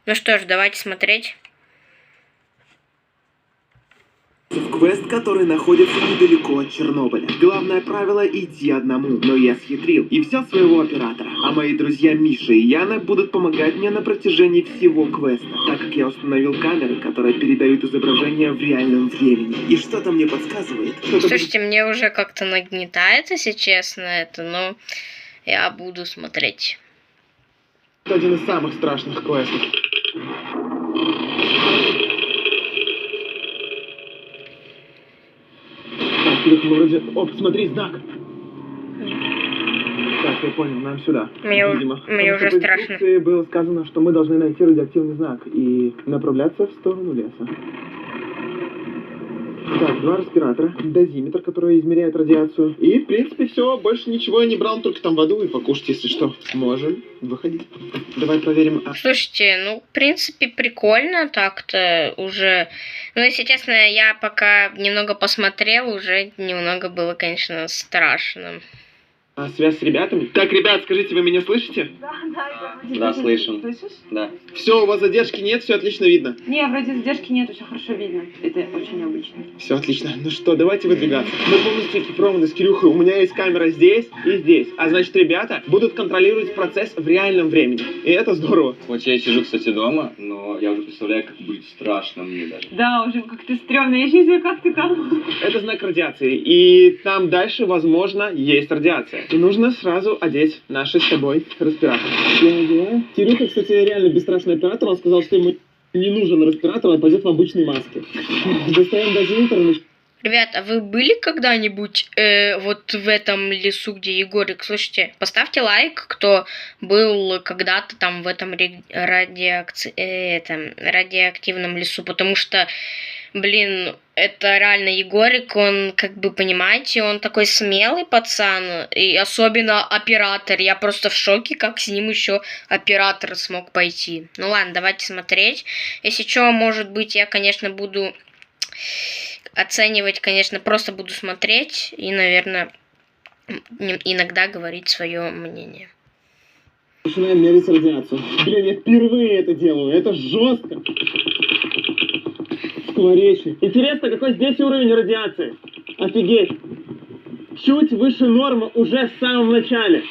Ну что ж, давайте смотреть. В квест, который находится недалеко от Чернобыля. Главное правило — иди одному, но я схитрил и взял своего оператора. А мои друзья Миша и Яна будут помогать мне на протяжении всего квеста, так как я установил камеры, которые передают изображение в реальном времени. И что-то мне подсказывает, что... Слушайте, мне уже как-то нагнетает, если честно, это, но я буду смотреть. Это один из самых страшных квестов. Вроде... О, посмотри, знак! Так, я понял, нам сюда. Мне уже страшно. В инструкции было сказано, что мы должны найти радиоактивный знак и направляться в сторону леса. Так, 2 респиратора, дозиметр, который измеряет радиацию. И, в принципе, все, больше ничего я не брал, только там воду и покушать, если что. Можем выходить. Давай проверим. Слушайте, ну, в принципе, прикольно так-то уже. Ну, если честно, я пока немного посмотрел, уже немного было, конечно, страшно. Связь с ребятами. Так, ребят, скажите, вы меня слышите? Да, слышим. Слышишь? Да. Все, у вас задержки нет, все отлично видно. Не, вроде задержки нет, все хорошо видно. Это очень необычно. Все отлично. Ну что, давайте выдвигаться. Мы полностью экипированы с Кирюхой. У меня есть камера здесь и здесь. А значит, ребята будут контролировать процесс в реальном времени. И это здорово. Вот я сижу, кстати, дома, но я уже представляю, как будет страшно мне даже. Да, уже как-то стрёмно. Я чувствую, как ты там. Это знак радиации. И там дальше, возможно, есть радиация. И нужно сразу одеть наши с тобой респираторы. Кирюха, кстати, реально бесстрашный оператор. Он сказал, что ему не нужен респиратор, он пойдет в обычной маске. Достаем дозиметр. Ребят, а вы были когда-нибудь вот в этом лесу, где Егорик? Слушайте, поставьте лайк, кто был когда-то там в этом радиоактивном лесу, потому что, блин, это реально Егорик, он, как бы, понимаете, он такой смелый пацан, и особенно оператор. Я просто в шоке, как с ним еще оператор смог пойти. Ну ладно, давайте смотреть. Если что, может быть, я, конечно, буду... оценивать, конечно, просто буду смотреть и, наверное, иногда говорить свое мнение. Начинаем мерить радиацию. Блин, я впервые это делаю. Это жестко. Скворечник. Интересно, какой здесь уровень радиации? Офигеть. Чуть выше нормы уже в самом начале.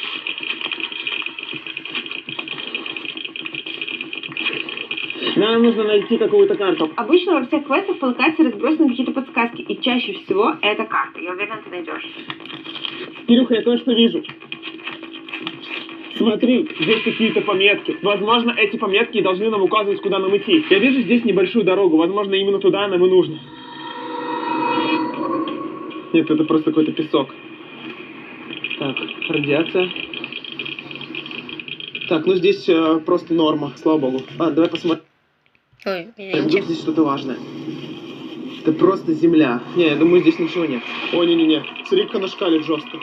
Нам нужно найти какую-то карту. Обычно во всех квестах по локации разбросаны какие-то подсказки, и чаще всего это карта. Я уверена, ты найдешь. Кирюха, я кое-что вижу. Смотри, здесь какие-то пометки. Возможно, эти пометки должны нам указывать, куда нам идти. Я вижу здесь небольшую дорогу. Возможно, именно туда нам и нужно. Нет, это просто какой-то песок. Так, радиация. Так, ну здесь просто норма, слава богу. Давай посмотрим. Ой, Вдруг здесь что-то важное. Это просто земля. Не, я думаю, здесь ничего нет. О, не-не-не. Смотри-ка на шкале жестко.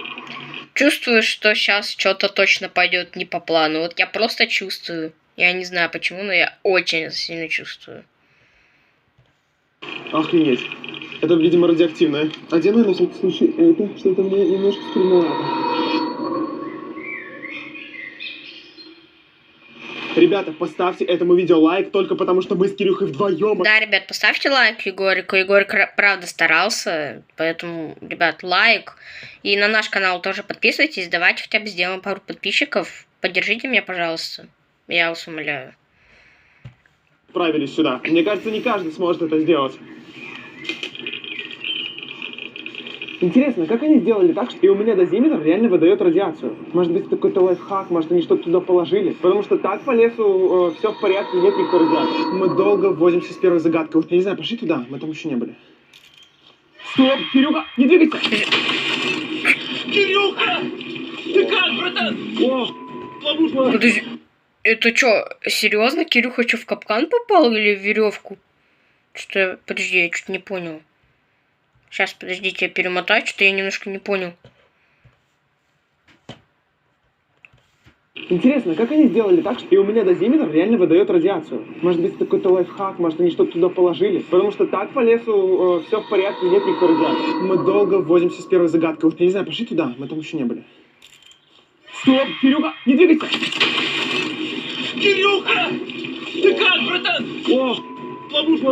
Чувствую, что сейчас что-то точно пойдет не по плану. Вот я просто чувствую. Я не знаю почему, но я очень сильно чувствую. Охренеть. Это, видимо, радиоактивное. А делай на всякий случай это, что-то мне немножко стремновато. Ребята, поставьте этому видео лайк только потому, что мы с Кирюхой вдвоем. Да, ребят, поставьте лайк Егорику. Егорик правда старался, поэтому, ребят, лайк. И на наш канал тоже подписывайтесь. Давайте хотя бы сделаем пару подписчиков. Поддержите меня, пожалуйста. Я вас умоляю. Отправились сюда. Мне кажется, не каждый сможет это сделать. Интересно, как они сделали так, что и у меня дозиметр реально выдает радиацию? Может быть, это какой-то лайфхак, может, они что-то туда положили? Потому что так по лесу все в порядке, нет никакой радиации. Мы долго возимся с первой загадкой. Я не знаю, пошли туда, мы там еще не были. Стоп, Кирюха, не двигайся! Кирюха! Ты как, братан? О, ловушка! Подожди, это что, серьезно? Кирюха что, в капкан попал или в веревку? Что-то, подожди, я чуть не понял. Сейчас, подождите, я перемотаю, что-то я немножко не понял. Интересно, как они сделали так, что и у меня дозиметр реально выдает радиацию? Может быть, это какой-то лайфхак, может, они что-то туда положили? Потому что так по лесу все в порядке, нет никакой радиации. Мы долго возимся с первой загадкой. Я не знаю, пошли туда, мы там еще не были. Стоп, Кирюха, не двигайся! Кирюха! Ты как, братан? О, ловушка.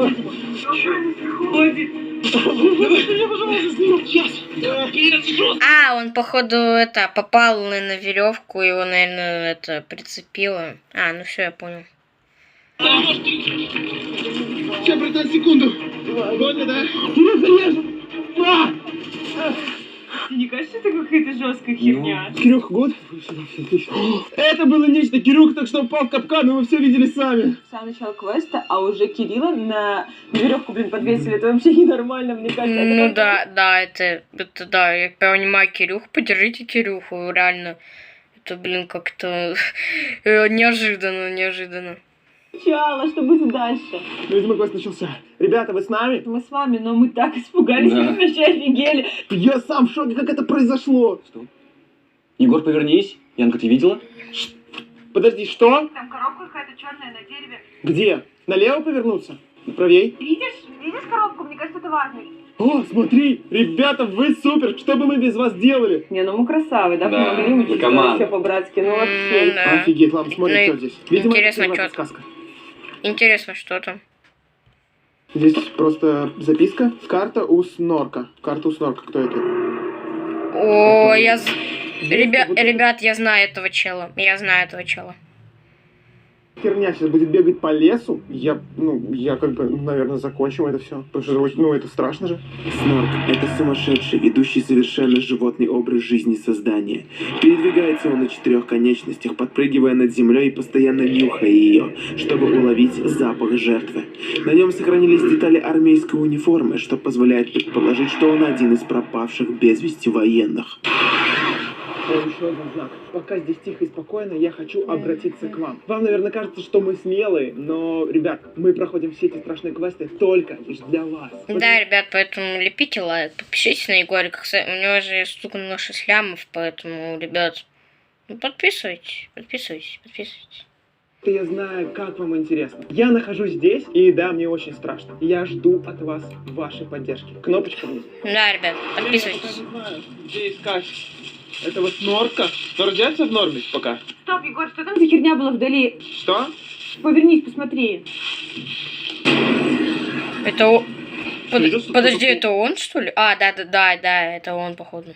Ходит. Давай меня, пожалуйста, снимай. Сейчас. Пирец, жестко. А, он, походу, это, попал на веревку, его, наверное, это, прицепило. А, ну все, я понял. Сейчас, братан, секунду. Понял, да? Тебя зарежу. Не кажется, это какая-то жесткая херня? Кирюх, год? Это было нечто. Кирюх так что упал в капкан, и вы все видели сами. Сам начал квеста, а уже Кирилла на веревку, подвесили. Это вообще ненормально, мне кажется. Ну да, это да, я понимаю, Кирюх, поддержите Кирюху, реально. Это, блин, как-то неожиданно. Начало, что будет дальше? Ну, видимо, квест начался. Ребята, вы с нами? Мы с вами, но мы так испугались, Да. мы вообще офигели. Я сам в шоке, как это произошло. Что? Егор, повернись. Янка, ты видела? Подожди, что? Там коробка какая-то черная на дереве. Где? Налево повернуться? Правей? Видишь коробку? Мне кажется, это важно. О, смотри, ребята, вы супер! Что бы мы без вас делали? Не, ну мы красавы, да? Да, Помогли, мы вы команда. все по-братски, ну вообще. Да. Офигеть, ладно, смотрим, Ну, что здесь. Видимо, интересно, это чё была сказка. Интересно, что там. Здесь просто записка. Карта у Снорка. Карта у Снорка, кто это? О, Вот ребят, я знаю этого чела. херня сейчас будет бегать по лесу. Я как бы, наверное, закончим это все. Потому что, это страшно же. Снорк – это сумасшедший, ведущий совершенно животный образ жизни создания. Передвигается он на 4 конечностях, подпрыгивая над землей и постоянно нюхая ее, чтобы уловить запах жертвы. На нем сохранились детали армейской униформы, что позволяет предположить, что он один из пропавших без вести военных. О, еще один знак. Пока здесь тихо и спокойно, я хочу обратиться к вам. Вам, наверное, кажется, что мы смелые, но, ребят, мы проходим все эти страшные квесты только лишь для вас. Да, ребят, поэтому лепите лайк, подпишитесь на Егорика. У него же стукнуло 6 лямов, поэтому, ребят, ну, подписывайтесь. Я знаю, как вам интересно. Я нахожусь здесь, и да, мне очень страшно. Я жду от вас вашей поддержки. Кнопочка вниз. Да, ребят, подписывайтесь. Я не знаю, где искать этого Снорка. Снордятся в норме пока? Стоп, Егор, что там за херня была вдали? Что? Повернись, посмотри. Это Видел, что Подожди, такое? это он, что ли? А, да, это он, походу.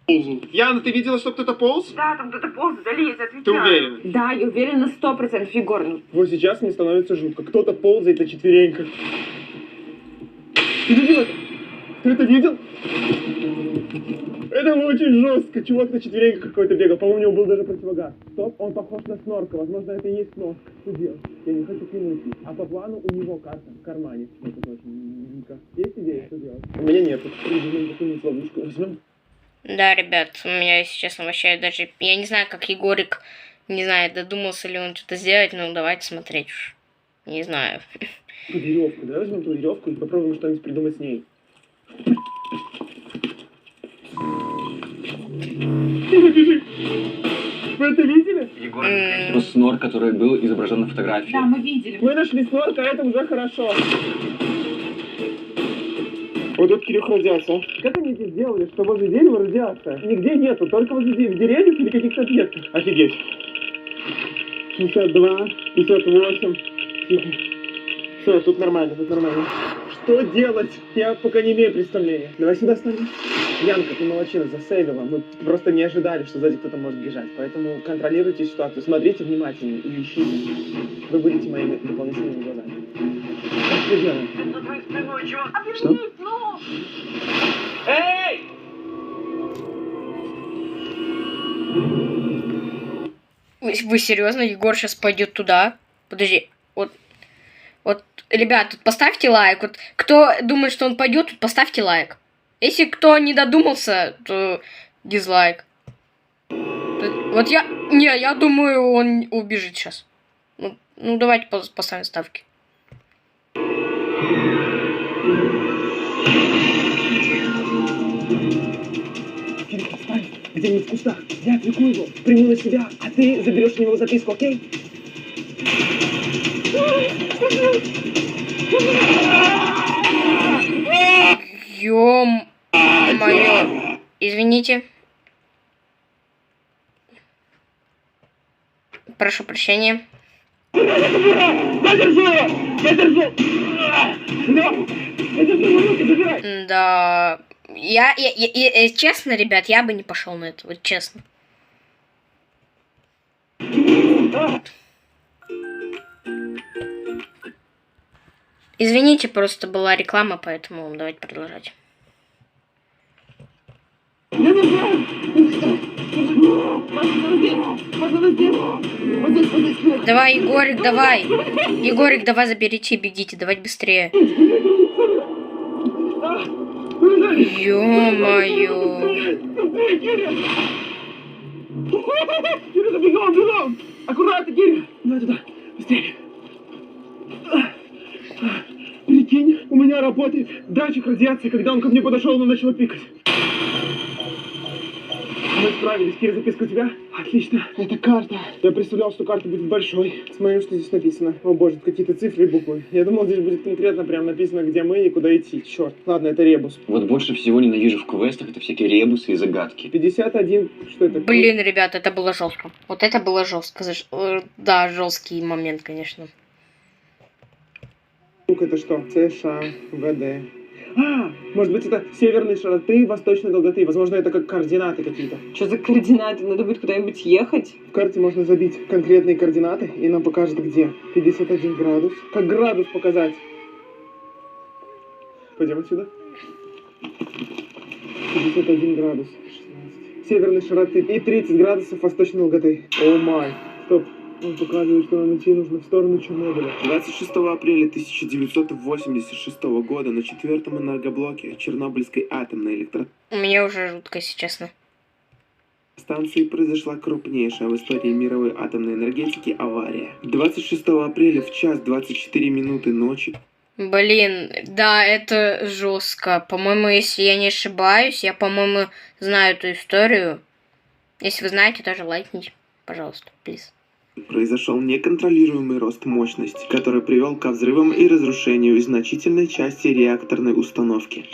Яна, ты видела, что кто-то полз? Да, там кто-то полз вдали, я отвечаю. Ты уверена? Да, я уверена на 100%, Егор. Ну, Вот сейчас мне становится жутко. Кто-то ползает на четвереньках. Ты видел это? Ты это видел? Это очень жестко. Чувак на четвереньках какой-то бегал. По-моему, у него был даже противогаз. Стоп, он похож на Снорка. Возможно, это и есть Снорк. Что делать? Я не хочу клянуть. А по плану у него карта в кармане. Это точно. Есть идея, что делать? У меня нет. Придумаем какую-нибудь ловушку. Возьмем. Да, ребят, у меня, если честно, вообще даже... Я не знаю, как Егорик, не знаю, додумался ли он что-то сделать, но давайте смотреть уж. Не знаю. Ту веревку. Давай возьмем ту веревку и попробуем что-нибудь придумать с ней. Вы это видели? Егор, это Снор, который был изображен на фотографии. да, мы видели. Мы нашли Снорка, а это уже хорошо. Вот тут Кирюх радиация. Как они это сделали, что возле дерева радиация? Нигде нету, только возле деревьев или каких-то объектов. Офигеть. 52, 58. Тихо. Все, тут нормально, Что делать? Я пока не имею представления. Давай сюда ставим. Янка, ты молодчина, засейвила. Мы просто не ожидали, что сзади кто-то может бежать. Поэтому контролируйте ситуацию, смотрите внимательнее и ищите. Вы будете моими дополнительными глазами. Что делаем? Что? Эй! Вы серьезно? Егор сейчас пойдет туда? Подожди, вот, ребят, тут поставьте лайк. Вот, кто думает, что он пойдет, тут поставьте лайк. Если кто не додумался, то дизлайк. Вот я думаю, он убежит сейчас. Ну давайте поставим ставки. Кирилл, встань! Где-нибудь в кустах. Я отвлеку его, приму на себя, а ты заберешь у него записку, окей? Ё-моё. Извините. Прошу прощения. Я держу его! Я держу! Ну! Я держу, руки забирай! Да. Честно, ребят, я бы не пошел на это, вот честно. Извините, просто была реклама, поэтому давайте продолжать. Я не знаю! Давай, Егорик, давай! Егорик, давай заберите, бегите, давайте быстрее. Ё-моё. Кирилл, бегом, бегом! Аккуратно, Кирилл! Давай туда, быстрее! Прикинь, у меня работает датчик радиации, когда он ко мне подошел, он начал пикать. Мы справились. Кира, записка у тебя? Отлично. Это карта. Я представлял, что карта будет большой. Смотри, что здесь написано. О боже, какие-то цифры и буквы. Я думал, здесь будет конкретно прям написано, где мы и куда идти. Черт. Ладно, это ребус. Вот больше всего ненавижу в квестах это всякие ребусы и загадки. 51. Что это? Блин, ребят, это было жестко. Вот это было жестко. Да, жесткий момент, конечно. Это что? США, ВД. А, может быть, это северные широты, восточной долготы. Возможно, это как координаты какие-то. Что за координаты? Надо будет куда-нибудь ехать? В карте можно забить конкретные координаты, и нам покажет, где. 51 градус. Как градус показать? Пойдем отсюда. 51 градус. 16. Северной широты. И 30 градусов восточной долготы. О май. Стоп. Он показывает, что нам идти нужно в сторону Чернобыля. 26 апреля 1986 года на 4-м энергоблоке Чернобыльской атомной электростанции Мне уже жутко, если честно. произошла крупнейшая в истории мировой атомной энергетики авария. 26 апреля в час 24 минуты ночи Блин, да, это жестко. По-моему, если я не ошибаюсь, я, по-моему, знаю эту историю. Если вы знаете, тоже лайкните, пожалуйста, плиз. произошел неконтролируемый рост мощности, который привел ко взрывам и разрушению значительной части реакторной установки.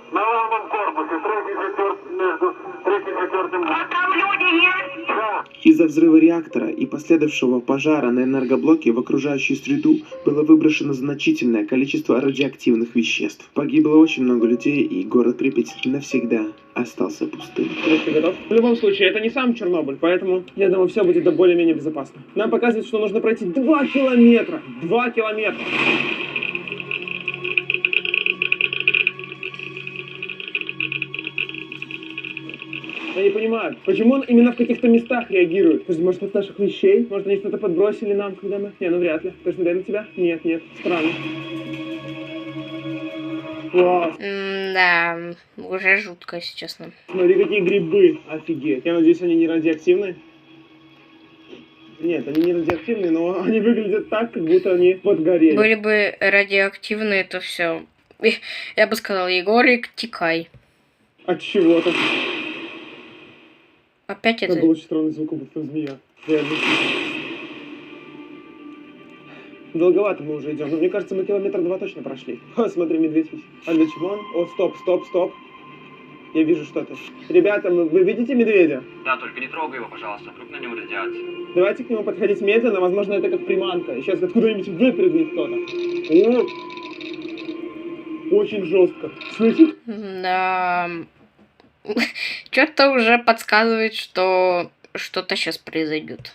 На главном корпусе, между третьим и четвертым. А там люди есть? Да. Из-за взрыва реактора и последовавшего пожара на энергоблоке в окружающую среду было выброшено значительное количество радиоактивных веществ. Погибло очень много людей, и город Припять навсегда остался пустым. Ты готов? В любом случае, это не сам Чернобыль, поэтому, я думаю, все будет более-менее безопасно. Нам показывают, что нужно пройти 2 километра. 2 километра. Я не понимаю, почему он именно в каких-то местах реагирует? Может, от наших вещей? Может, они что-то подбросили нам, когда мы... Не, ну вряд ли. Ты же на тебя? Нет, нет. Странно. Вау. Да, уже жутко, если честно. Смотри, какие грибы. Офигеть. Я надеюсь, они не радиоактивные? Нет, они не радиоактивные, но они выглядят так, как будто они подгорели. Были бы радиоактивные, то все. Я бы сказал, Егорик, текай. От чего-то. Опять Это это... был очень странный звук, как будто змея. Реально. Долговато мы уже идем, но мне кажется, мы 2 километра точно прошли. О, смотри, медведь висит. А для чего он? О, стоп. Я вижу что-то. Ребята, вы видите медведя? Да, только не трогай его, пожалуйста, вдруг на нем радиация. Давайте к нему подходить медленно, возможно, это как приманка. И сейчас откуда-нибудь выпрыгнет кто-то. О! Очень жестко. Слышишь? Да... Что-то уже подсказывает, что что-то сейчас произойдет.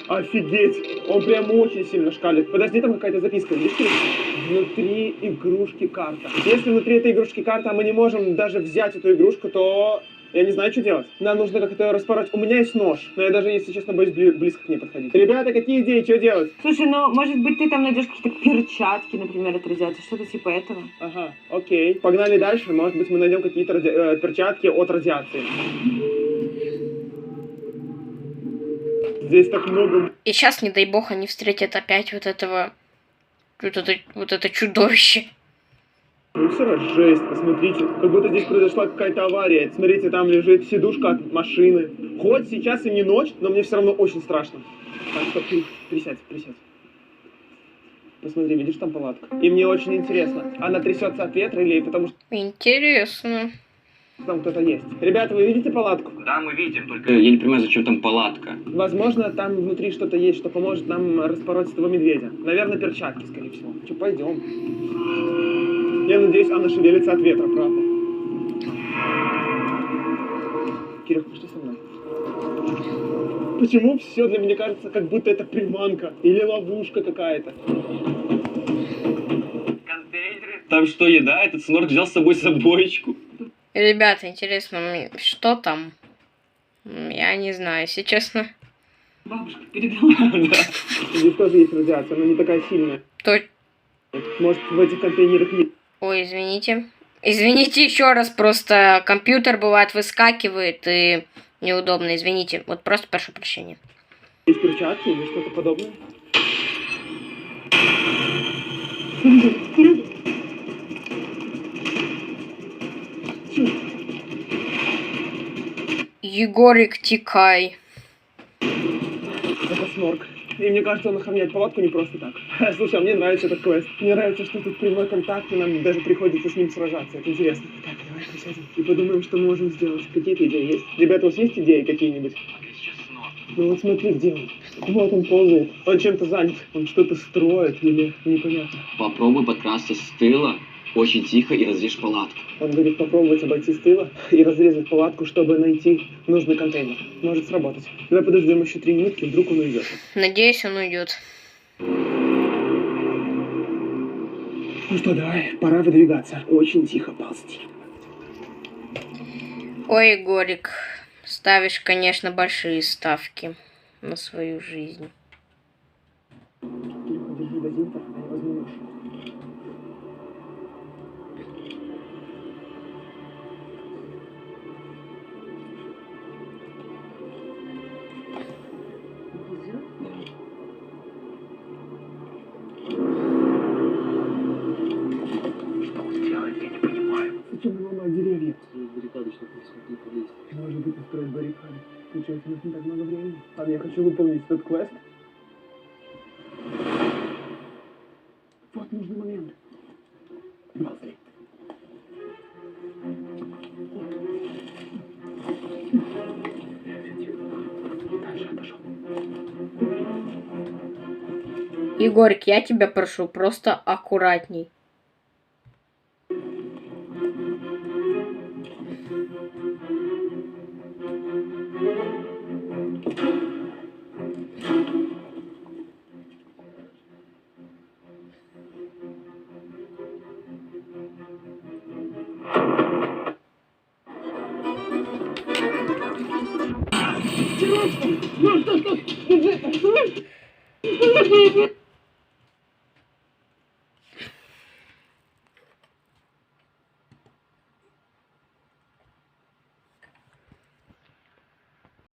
Офигеть! Он прям очень сильно шкалит. Подожди, там какая-то записка. Видишь? Внутри игрушки карта. Если внутри этой игрушки карта, а мы не можем даже взять эту игрушку, то... Я не знаю, что делать. Нам нужно как-то ее распороть. У меня есть нож, но я даже, если честно, боюсь близко к ней подходить. Ребята, какие идеи? Что делать? Слушай, ну, может быть, ты там найдешь какие-то перчатки, например, от радиации, что-то типа этого. Ага, окей. Погнали дальше. Может быть, мы найдем какие-то перчатки от радиации. Здесь так много... И сейчас, не дай бог, они встретят опять вот этого... Вот это чудовище. Мусора, жесть, посмотрите. Как будто здесь произошла какая-то авария. Смотрите, там лежит сидушка от машины. Хоть сейчас и не ночь, но мне все равно очень страшно. Так, стоп, присядь. Посмотри, видишь, там палатка. И мне очень интересно, она трясется от ветра или потому что... Интересно. Там кто-то есть. Ребята, вы видите палатку? Да, мы видим, только я не понимаю, зачем там палатка. Возможно, там внутри что-то есть, что поможет нам распороть этого медведя. Наверное, перчатки, скорее всего. Че, пойдем. Я надеюсь, она шевелится от ветра, правда. Кирилл, пошли со мной. Почему все для меня кажется, как будто это приманка или ловушка какая-то? Там что, еда? Этот снорк взял с собой собоечку. Ребята, интересно, что там? Я не знаю, если честно. Бабушка передала. Здесь тоже есть радиация, но не такая сильная. То... Может, в этих контейнерах есть. Ой, извините. Извините еще раз, просто компьютер бывает выскакивает и неудобно, извините. Вот просто прошу прощения. Есть перчатки или что-то подобное? Егорик, тикай. Это снорк. И мне кажется, он охраняет палатку не просто так. Слушай, а мне нравится этот квест. Мне нравится, что тут прямой контакт, и нам даже приходится с ним сражаться. Это интересно. Так, давай присядем и подумаем, что мы можем сделать. Какие-то идеи есть? Ребята, у вас есть идеи какие-нибудь? Ну вот смотри, где он. Вот он ползает. Он чем-то занят. Он что-то строит или непонятно. Попробуй подкрасться с тыла, очень тихо, и разрежь палатку. Он будет попробовать обойти с тыла и разрезать палатку, чтобы найти нужный контейнер. Может сработать. Давай подождем еще 3 минутки, вдруг он уйдет. Надеюсь, он уйдет. Ну что, давай, пора выдвигаться. Очень тихо ползти. Ой, Егорик, ставишь, конечно, большие ставки на свою жизнь. Держи дозинтер, а я возьму нож. Зачем мы ломаем деревья? Баррикады, чтобы не полезть. Может быть, устроить баррикады. Получается, у нас не так много времени. Ладно, я хочу выполнить этот квест. Вот нужный момент. Ползли. Дальше отошел. Егорик, я тебя прошу, просто аккуратней.